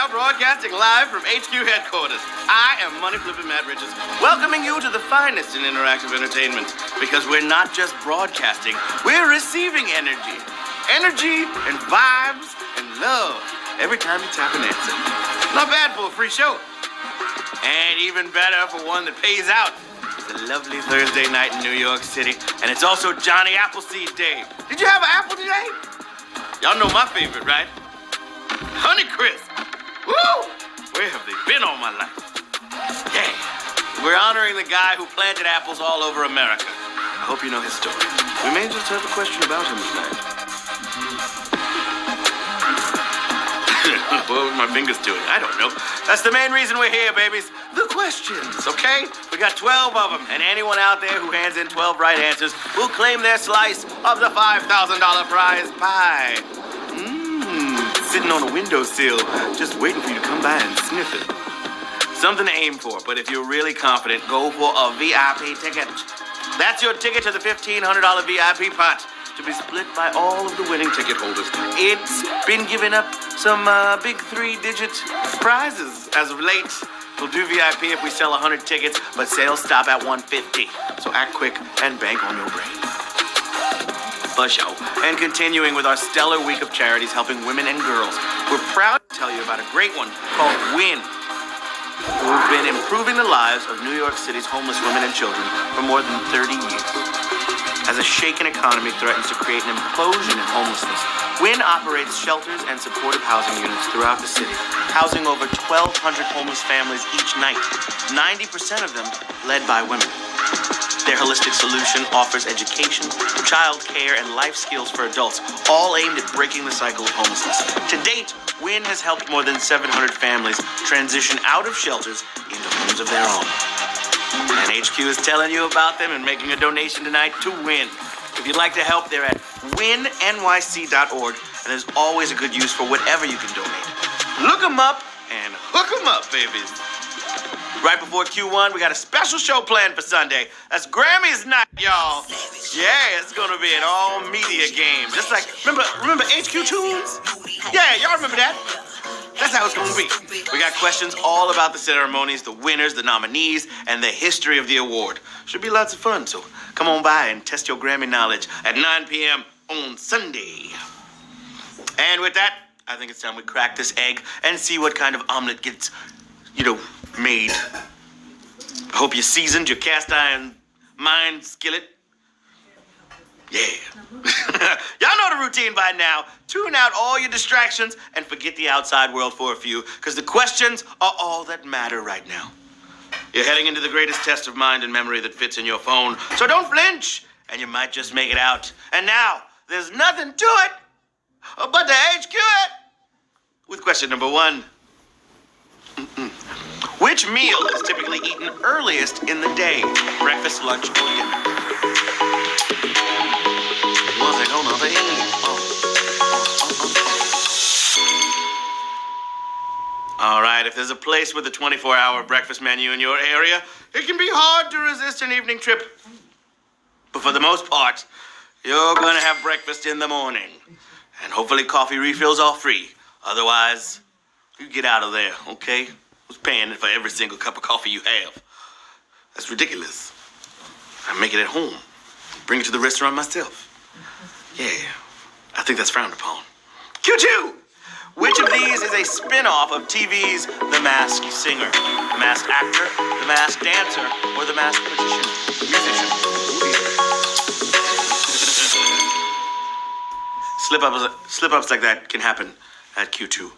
broadcasting live from HQ headquarters. I am Money Flippin' Matt Richards, welcoming you to the finest in interactive entertainment. Because we're not just broadcasting, we're receiving energy. Energy and vibes and love every time you tap an answer. Not bad for a free show. And even better for one that pays out. It's a lovely Thursday night in New York City, and it's also Johnny Appleseed Day. Did you have an apple today? Y'all know my favorite, right? Honeycrisp. Woo! Where have they been all my life? Yeah. We're honoring the guy who planted apples all over America. I hope you know his story. We may just have a question about him tonight. What were my fingers doing? I don't know. That's the main reason we're here, babies. The questions, okay? We got 12 of them, and anyone out there who hands in 12 right answers will claim their slice of the $5,000 prize pie. Sitting on a windowsill, just waiting for you to come by and sniff it. Something to aim for, but if you're really confident, go for a VIP ticket. That's your ticket to the $1,500 VIP pot, to be split by all of the winning ticket holders. It's been giving up some big 3-digit prizes as of late. We'll do VIP if we sell 100 tickets, but sales stop at 150. So act quick and bank on your brain. For show. And continuing with our stellar week of charities helping women and girls, we're proud to tell you about a great one called WIN. We've been improving the lives of New York City's homeless women and children for more than 30 years. As a shaken economy threatens to create an implosion in homelessness, WIN operates shelters and supportive housing units throughout the city, housing over 1,200 homeless families each night, 90% of them led by women. Their holistic solution offers education, child care, and life skills for adults, all aimed at breaking the cycle of homelessness. To date, WIN has helped more than 700 families transition out of shelters into homes of their own. And HQ is telling you about them and making a donation tonight to WIN. If you'd like to help, they're at winnyc.org, and there's always a good use for whatever you can donate. Look them up and hook them up, babies. Right before Q1, we got a special show planned for Sunday. That's Grammys night, y'all. Yeah, it's gonna be an all-media game. Just like, remember HQ Tunes? Yeah, y'all remember that? That's how it's gonna be. We got questions all about the ceremonies, the winners, the nominees, and the history of the award. Should be lots of fun, so come on by and test your Grammy knowledge at 9 p.m. on Sunday. And with that, I think it's time we crack this egg and see what kind of omelet gets, made. I hope you seasoned your cast iron mine skillet. Yeah. Y'all know the routine by now. Tune out all your distractions and forget the outside world for a few, because the questions are all that matter right now. You're heading into the greatest test of mind and memory that fits in your phone, so don't flinch, and you might just make it out. And now, there's nothing to it but to HQ it with question number 1. Which meal is typically eaten earliest in the day? Breakfast, lunch, or dinner? All right, if there's a place with a 24-hour breakfast menu in your area, it can be hard to resist an evening trip. But for the most part, you're going to have breakfast in the morning. And hopefully coffee refills are free. Otherwise, you get out of there, okay? Who's paying for every single cup of coffee you have? That's ridiculous. I make it at home. Bring it to the restaurant myself. Yeah, I think that's frowned upon. Q2! Which of these is a spin-off of TV's The Masked Singer? The Masked Actor, The Masked Dancer, or The Masked Musician? Slip-ups like that can happen at Q2.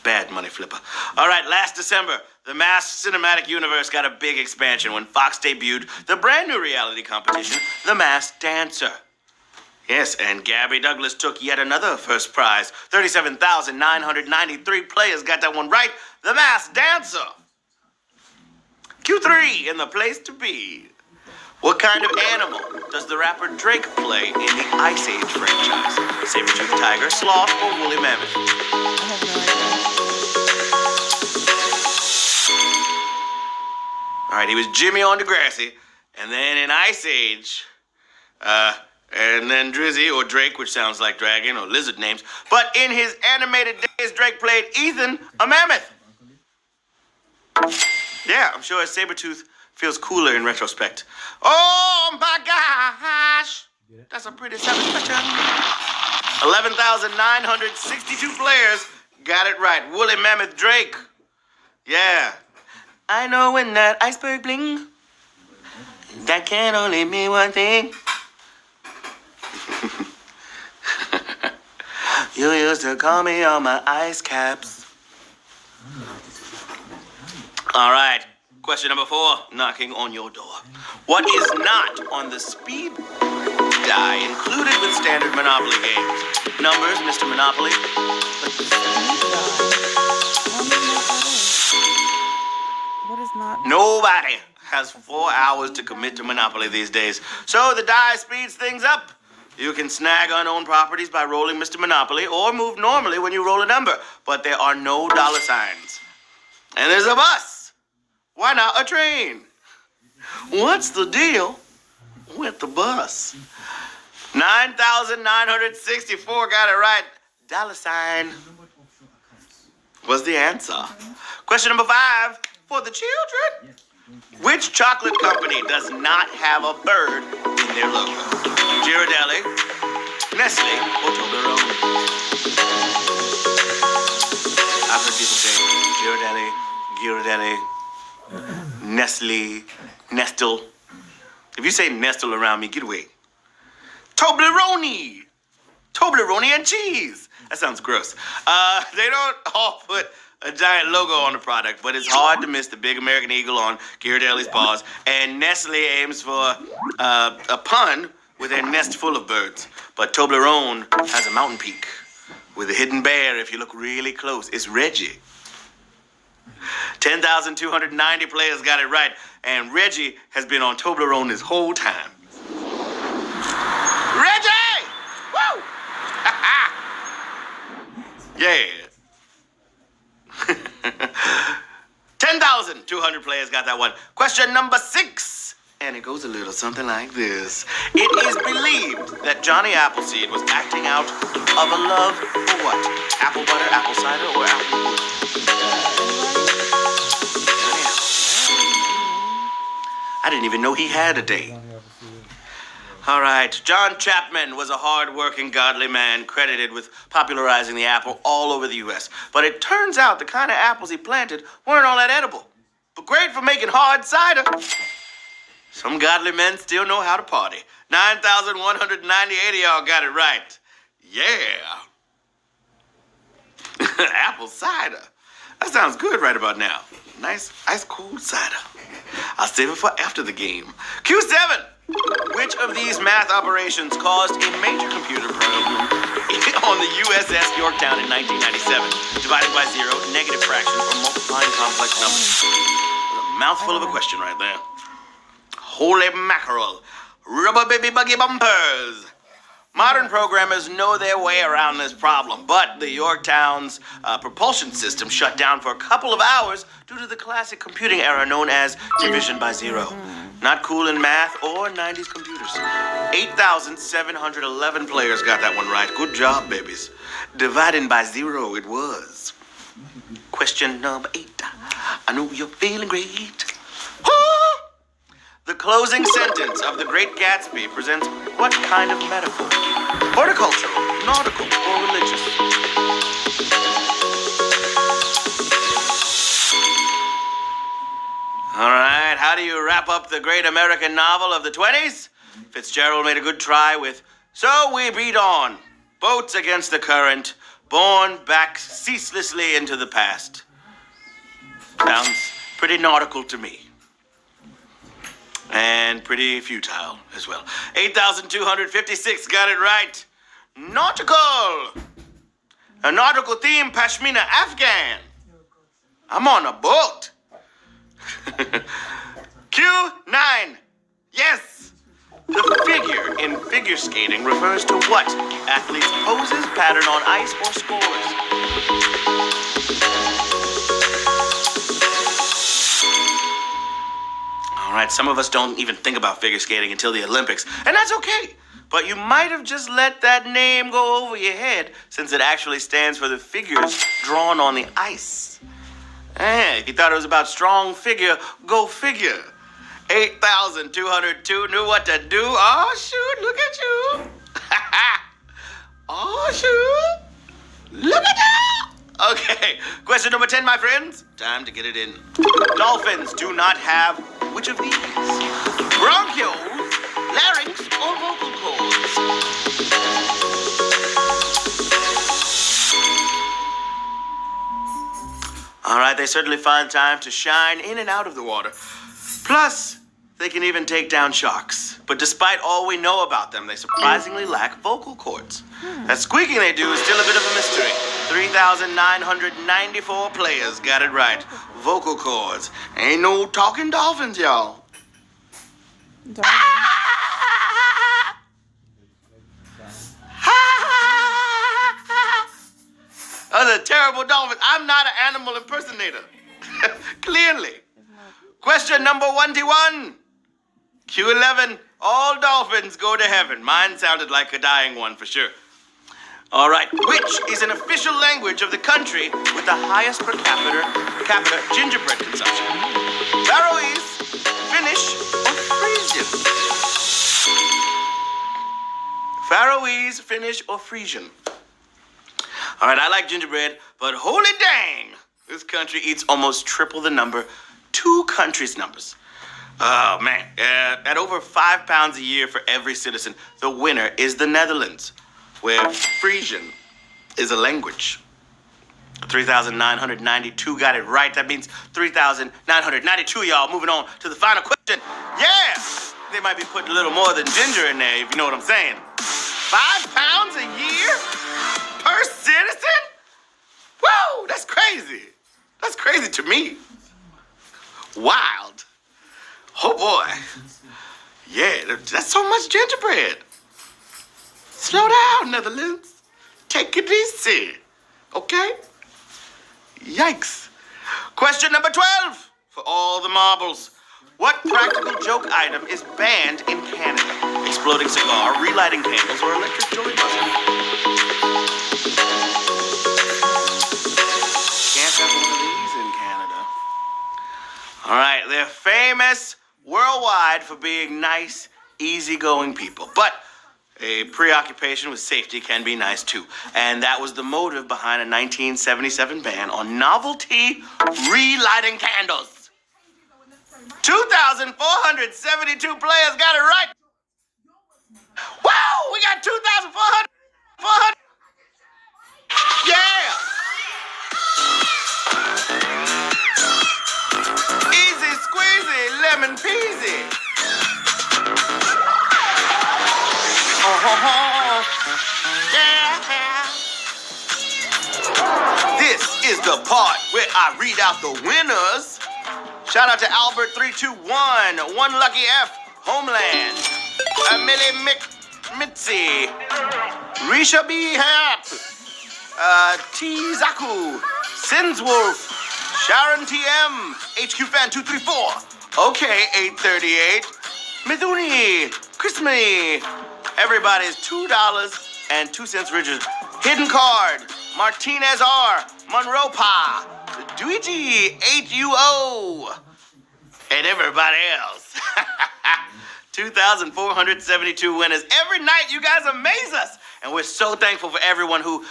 Bad money flipper. All right, last December, the Masked Cinematic Universe got a big expansion when Fox debuted the brand new reality competition, The Masked Dancer. Yes, and Gabby Douglas took yet another first prize. 37,993 players got that one right. The Masked Dancer. Q3 in the place to be. What kind of animal does the rapper Drake play in the Ice Age franchise? Saber-toothed tiger, sloth, or woolly mammoth? I have no idea. All right, he was Jimmy on Degrassi, and then in Ice Age, And then Drizzy, or Drake, which sounds like dragon or lizard names. But in his animated days, Drake played Ethan, a mammoth. Yeah, I'm sure Sabretooth feels cooler in retrospect. Oh my gosh! That's a pretty savage question. 11,962 players got it right. Woolly Mammoth Drake. Yeah. I know when that iceberg bling, that can only mean one thing. You used to call me on my ice caps. All right. Question number 4, knocking on your door. What is not on the speed die included with standard Monopoly games? Numbers, Mr. Monopoly. What is not? Nobody has 4 hours to commit to Monopoly these days. So the die speeds things up. You can snag unowned properties by rolling Mr. Monopoly or move normally when you roll a number. But there are no dollar signs. And there's a bus. Why not a train? What's the deal with the bus? 9,964 got it right. Dollar sign was the answer. Question number 5 for the children. Which chocolate company does not have a bird in their logo? Ghirardelli, Nestle, or Toblerone? I've heard people say Ghirardelli, Nestle, Nestle. If you say Nestle around me, get away. Toblerone and cheese. That sounds gross. They don't all put a giant logo on the product, but it's hard to miss the big American eagle on Ghirardelli's bars. And Nestle aims for a pun with their nest full of birds. But Toblerone has a mountain peak with a hidden bear if you look really close. It's Reggie. 10,290 players got it right, and Reggie has been on Toblerone this whole time. Reggie! Woo! Yeah. 10,200 players got that one. Question number 6. And it goes a little something like this. It is believed that Johnny Appleseed was acting out of a love for what? Apple butter, apple cider, or apple wood? I didn't even know he had a date. All right, John Chapman was a hard-working, godly man credited with popularizing the apple all over the U.S. But it turns out the kind of apples he planted weren't all that edible, but great for making hard cider. Some godly men still know how to party. 9,198 of y'all got it right. Yeah. Apple cider. That sounds good right about now. Nice, ice-cold cider. I'll save it for after the game. Q7. Which of these math operations caused a major computer problem on the USS Yorktown in 1997? Dividing by zero, negative fractions, or multiplying complex numbers. A mouthful of a question right there. Holy mackerel. Rubber baby buggy bumpers. Modern programmers know their way around this problem, but the Yorktown's propulsion system shut down for a couple of hours due to the classic computing error known as division by zero. Not cool in math or 90s computers. 8,711 players got that one right. Good job, babies. Dividing by zero it was. Question number 8. I know you're feeling great. The closing sentence of The Great Gatsby presents what kind of metaphor? Horticultural, nautical, or religious? All right, how do you wrap up the great American novel of the 20s? Fitzgerald made a good try with, "So we beat on, boats against the current, borne back ceaselessly into the past." Sounds pretty nautical to me. And pretty futile as well. 8,256 got it right. Nautical. A nautical theme, Pashmina Afghan. I'm on a boat. Q9. Yes. The figure in figure skating refers to what? Athlete's poses, pattern on ice, or scores? All right, some of us don't even think about figure skating until the Olympics, and that's okay. but you might have just let that name go over your head since it actually stands for the figures drawn on the ice. If you thought it was about strong figure, go figure. 8,202 knew what to do. Oh, shoot, look at you. Oh, shoot. Look at you. Okay, question number 10, my friends. Time to get it in. Dolphins do not have which of these? Bronchioles, larynx, or vocal cords? All right, they certainly find time to shine in and out of the water. Plus, they can even take down sharks. But despite all we know about them, they surprisingly lack vocal cords. That squeaking they do is still a bit of a mystery. 3,994 players got it right. Vocal cords. Ain't no talking dolphins, y'all. Those are terrible dolphins. I'm not an animal impersonator. Clearly. Question number 21. Q11. All dolphins go to heaven. Mine sounded like a dying one for sure. All right. Which is an official language of the country with the highest per capita gingerbread consumption? Faroese, Finnish, or Frisian? Faroese, Finnish, or Frisian? All right, I like gingerbread, but holy dang, this country eats almost triple the number, 2 countries' numbers. Oh, man, at over 5 pounds a year for every citizen, the winner is the Netherlands, where Frisian is a language. 3,992 got it right. That means 3,992, y'all. Moving on to the final question. Yeah, they might be putting a little more than ginger in there, if you know what I'm saying. 5 pounds a year? Per citizen? Whoa, that's crazy. That's crazy to me. Wild. Oh boy. Yeah, that's so much gingerbread. Slow down, Netherlands. Take it easy. Okay? Yikes. Question number 12 for all the marbles. What practical joke item is banned in Canada? Exploding cigar, relighting candles, or electric joy buzzer? Can't have one of these in Canada. All right, they're famous worldwide for being nice, easygoing people. But a preoccupation with safety can be nice too. And that was the motive behind a 1977 ban on novelty relighting candles. 2,472 players got it right. Wow, we got 2,400. Yeah. Easy squeezy, lemon peasy. Yeah. This is the part where I read out the winners. Shout out to Albert321, One Lucky F, Homeland, Millie Mitzi, Risha B. Hap, T. Zaku, Sinswolf, Sharon TM, HQ Fan 234, OK 838, Mithuni, Christmas. Everybody's $2.02 richer. Hidden Card, Martinez R, Monroe Pa, Luigi 8UO, and everybody else. 2,472 winners. Every night you guys amaze us. And we're so thankful for everyone who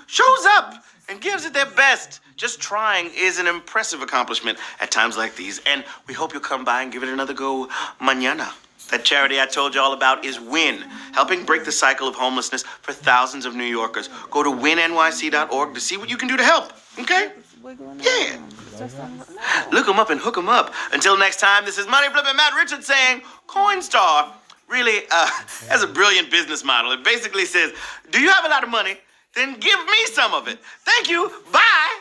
shows up and gives it their best. Just trying is an impressive accomplishment at times like these. And we hope you'll come by and give it another go mañana. That charity I told you all about is WIN, helping break the cycle of homelessness for thousands of New Yorkers. Go to winnyc.org to see what you can do to help, okay? Yeah. Look them up and hook them up. Until next time, this is Money Flippin' Matt Richards saying, Coinstar really has a brilliant business model. It basically says, do you have a lot of money? Then give me some of it. Thank you. Bye.